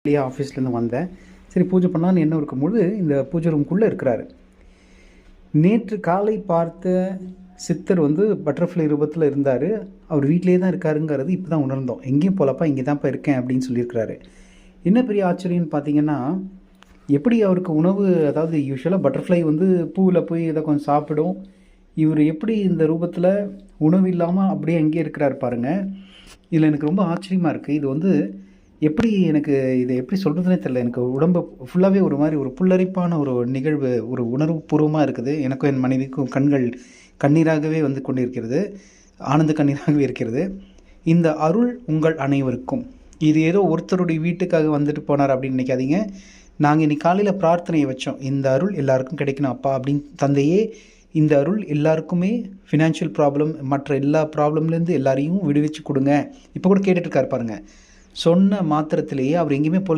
வெளியே ஆஃபீஸ்லேருந்து வந்தேன். சரி பூஜை பண்ணலான்னு எண்ணம் இருக்கும்போது இந்த பூஜை ரூம்குள்ளே இருக்கிறாரு. நேற்று காலை பார்த்த சித்தர் வந்து பட்டர்ஃப்ளை ரூபத்தில் இருந்தார். அவர் வீட்டிலே தான் இருக்காருங்கிறது இப்போ தான் உணர்ந்தோம். எங்கேயும் போகலப்பா, இங்கே தான்ப்பா இருக்கேன் அப்படின்னு சொல்லியிருக்கிறாரு. என்ன பெரிய ஆச்சரியம்னு பார்த்தீங்கன்னா, எப்படி அவருக்கு உணவு, அதாவது யூஸ்வலாக பட்டர்ஃப்ளை வந்து பூவில் போய் இதை கொஞ்சம் சாப்பிடும். இவர் எப்படி இந்த ரூபத்தில் உணவு இல்லாமல் அப்படியே அங்கேயே இருக்கிறார் பாருங்கள். இதில் எனக்கு ரொம்ப ஆச்சரியமாக இருக்குது. இது வந்து எப்படி எனக்கு இதை எப்படி சொல்கிறதுனே தெரியல. எனக்கு உடம்பு ஃபுல்லாகவே ஒரு மாதிரி ஒரு புல்லரிப்பான ஒரு நிகழ்வு, ஒரு உணர்வு பூர்வமாக இருக்குது. எனக்கும் என் மனைவிக்கும் கண்கள் கண்ணீராகவே வந்து கொண்டிருக்கிறது, ஆனந்த கண்ணீராகவே இருக்கிறது. இந்த அருள் உங்கள் அனைவருக்கும். இது ஏதோ ஒருத்தருடைய வீட்டுக்காக வந்துட்டு போனார் அப்படின்னு நினைக்காதீங்க. நாங்கள் இன்னைக்கு காலையில் பிரார்த்தனையை வச்சோம், இந்த அருள் எல்லாருக்கும் கிடைக்கணும் அப்பா அப்படின்னு. தந்தையே, இந்த அருள் எல்லாருக்குமே ஃபினான்ஷியல் ப்ராப்ளம், மற்ற எல்லா ப்ராப்ளம்லேருந்து எல்லாரையும் விடுவிச்சு கொடுங்க. இப்போ கூட கேட்டுட்ருக்கார் பாருங்கள். சொன்ன மாத்திரத்திலேயே அவர் எங்கேயுமே போல